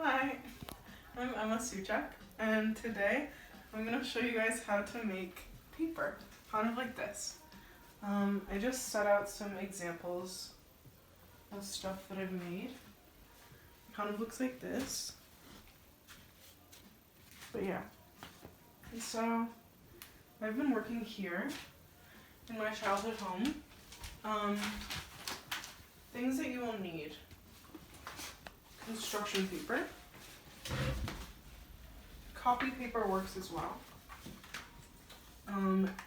Hi, I'm Emma Soucek, and today I'm going to show you guys how to make paper, kind of like this. I just set out some examples of stuff that I've made. It kind of looks like this. But yeah. And so I've been working here in my childhood home. Things that you will need: construction paper. Copy paper works as well.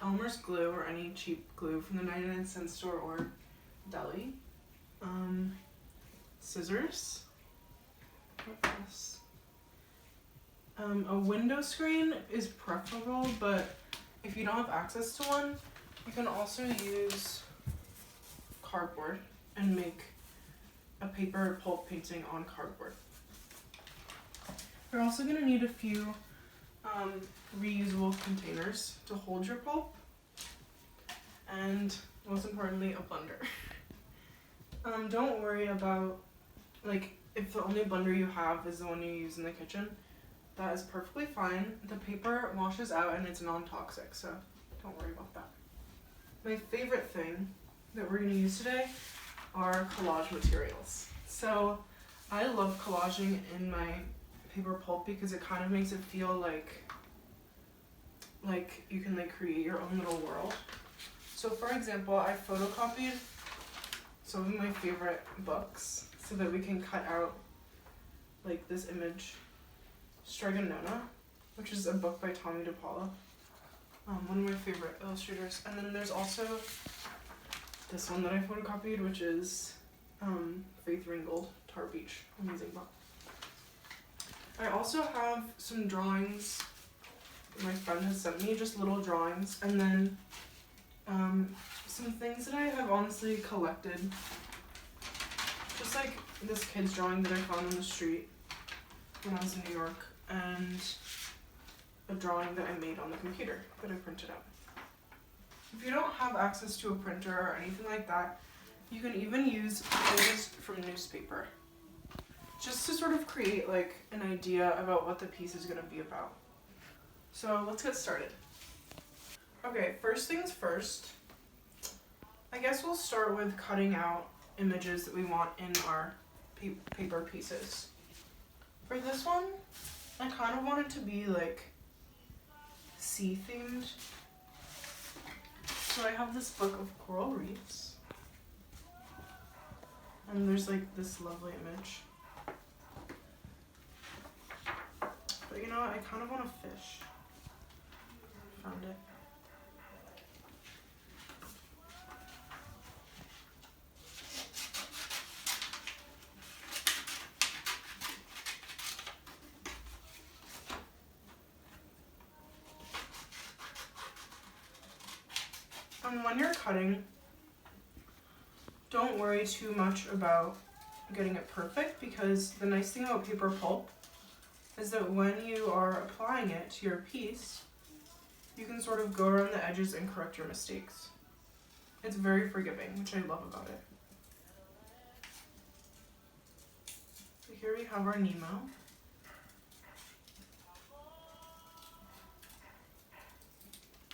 Elmer's glue, or any cheap glue from the 99-cent store or deli. Scissors. What else? A window screen is preferable, but if you don't have access to one, you can also use cardboard and make a paper pulp painting on cardboard. You're also going to need a few reusable containers to hold your pulp, and most importantly, a blender. Don't worry about, if the only blender you have is the one you use in the kitchen. That is perfectly fine. The paper washes out and it's non-toxic, so don't worry about that. My favorite thing that we're going to use today are collage materials. So I love collaging in my paper pulp because it kind of makes it feel like you can create your own little world. So for example, I photocopied some of my favorite books so that we can cut out this image. Stregonona, which is a book by Tommy DePaula, one of my favorite illustrators. And then there's also this one that I photocopied, which is Faith Ringgold, Tar Beach, amazing book. I also have some drawings my friend has sent me, just little drawings, and then some things that I have honestly collected, just like this kid's drawing that I found on the street when I was in New York, and a drawing that I made on the computer that I printed out. If you don't have access to a printer or anything like that, you can even use pages from newspaper, just to sort of create an idea about what the piece is going to be about. So let's get started. Okay, first things first, I guess we'll start with cutting out images that we want in our paper pieces. For this one, I kind of want it to be sea themed. So I have this book of coral reefs, and there's this lovely image. But you know what, I kind of want a fish. Found it. And when you're cutting, don't worry too much about getting it perfect, because the nice thing about paper pulp is that when you are applying it to your piece, you can sort of go around the edges and correct your mistakes. It's very forgiving, which I love about it. So here we have our Nemo.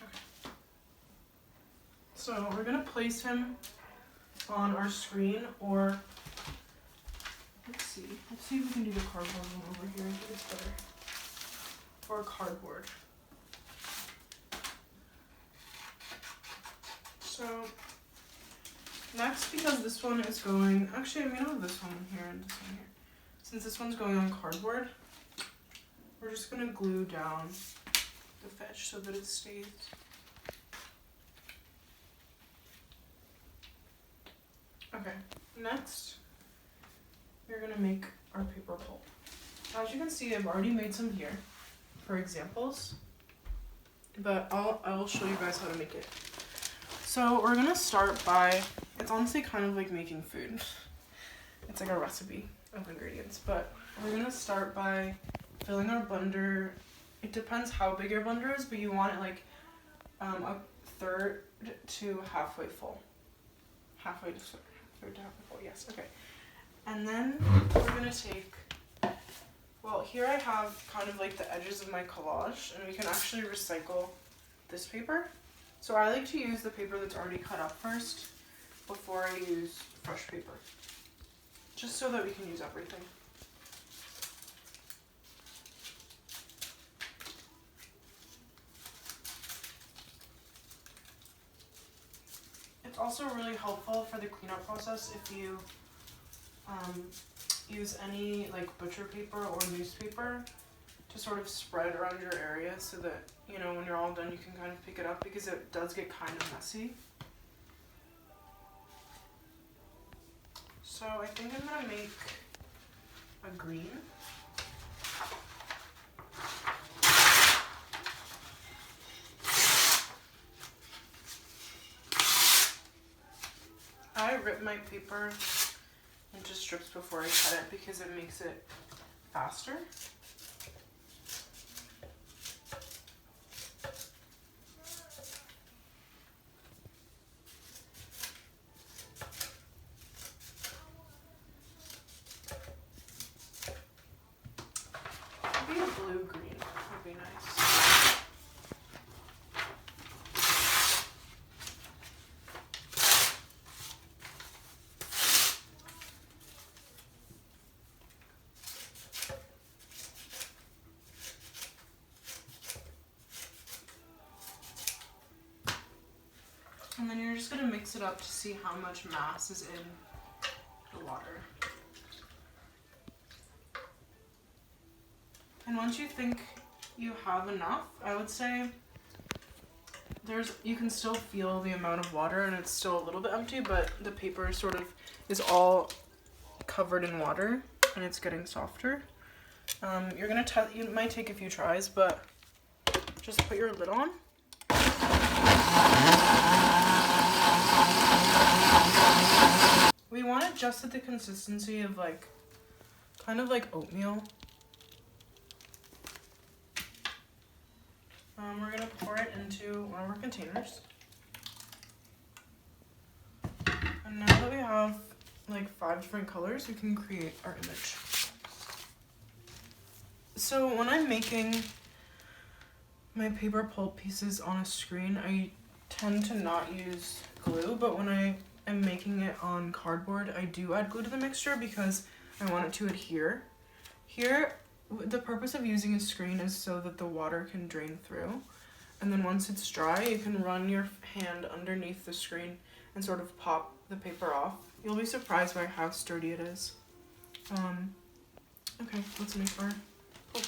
Okay. So we're going to place him on our screen, or let's see if we can do the cardboard one over here. I think it's better. Or cardboard. So next, because this one is going, actually I'm going to have this one here and this one here. Since this one's going on cardboard, we're just going to glue down the fish so that it stays. Okay, next we're going to make our paper pulp. As you can see, I've already made some here for examples, but I'll show you guys how to make it. So we're going to start by, it's honestly kind of like making food. It's like a recipe of ingredients, but we're going to start by filling our blender. It depends how big your blender is, but you want it a third to halfway full. Halfway to third to halfway full, yes, okay. And then we're going to take here I have kind of like the edges of my collage, and we can actually recycle this paper. So I like to use the paper that's already cut up first before I use fresh paper, just so that we can use everything. It's also really helpful for the cleanup process if you use any like butcher paper or newspaper to sort of spread around your area so that, you know, when you're all done you can kind of pick it up, because it does get kind of messy. So I think I'm gonna make a green. I rip my paper into strips before I cut it because it makes it faster. Maybe a blue-green would be nice. And then you're just going to mix it up to see how much mass is in the water. And once you think you have enough, I would say you can still feel the amount of water and it's still a little bit empty, but the paper sort of is all covered in water and it's getting softer. You might take a few tries, but just put your lid on. We want it just at the consistency of like, kind of like oatmeal. We're gonna pour it into one of our containers. And now that we have like 5 different colors, we can create our image. So when I'm making my paper pulp pieces on a screen, I tend to not use glue, but when I am making it on cardboard, I do add glue to the mixture because I want it to adhere. Here, the purpose of using a screen is so that the water can drain through, and then once it's dry, you can run your hand underneath the screen and sort of pop the paper off. You'll be surprised by how sturdy it is. Okay, let's make our pulp.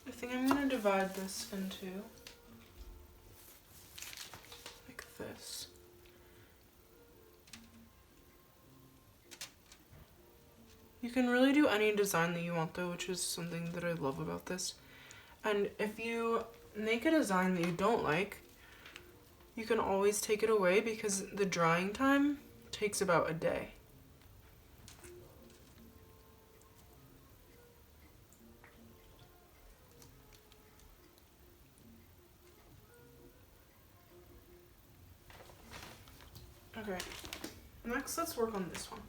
I think I'm going to divide this into like this. You can really do any design that you want though, which is something that I love about this. And if you make a design that you don't like, you can always take it away because the drying time takes about a day. Okay, next let's work on this one.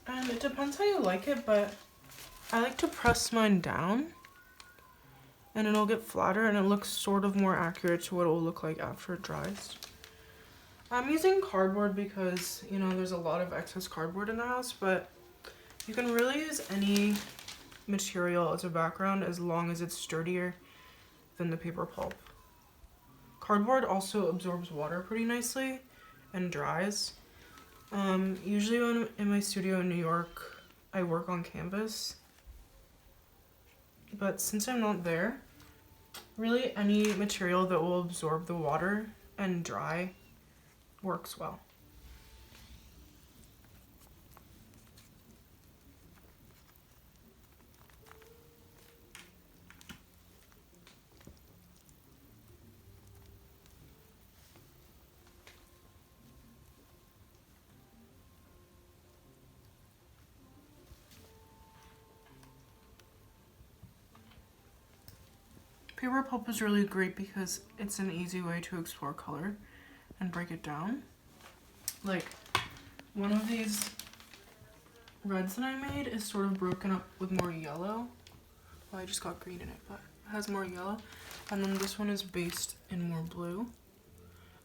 And it depends how you like it, but I like to press mine down and it'll get flatter and it looks sort of more accurate to what it will look like after it dries. I'm using cardboard because, you know, there's a lot of excess cardboard in the house, but you can really use any material as a background as long as it's sturdier than the paper pulp. Cardboard also absorbs water pretty nicely and dries. Usually when I'm in my studio in New York, I work on canvas. But since I'm not there, really any material that will absorb the water and dry works well. Paper pulp is really great because it's an easy way to explore color and break it down. Like, one of these reds that I made is sort of broken up with more yellow. Well, I just got green in it, but it has more yellow. And then this one is based in more blue.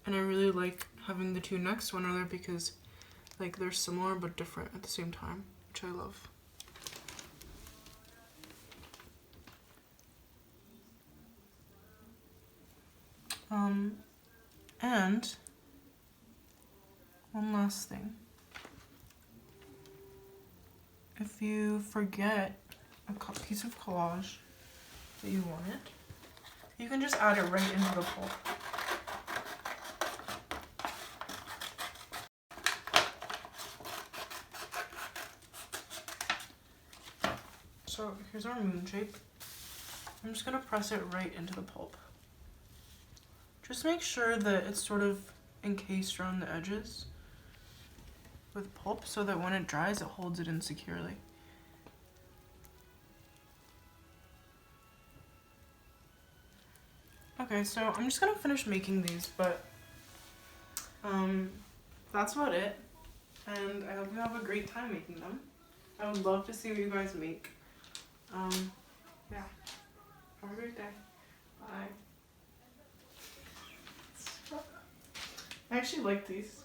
And I really like having the two next to one another because like they're similar but different at the same time, which I love. And one last thing. If you forget a piece of collage that you wanted, you can just add it right into the pulp. So here's our moon shape. I'm just gonna press it right into the pulp. Just make sure that it's sort of encased around the edges with pulp so that when it dries, it holds it in securely. Okay, so I'm just gonna finish making these, but that's about it. And I hope you have a great time making them. I would love to see what you guys make. Yeah. Have a great day. Bye. I actually like these.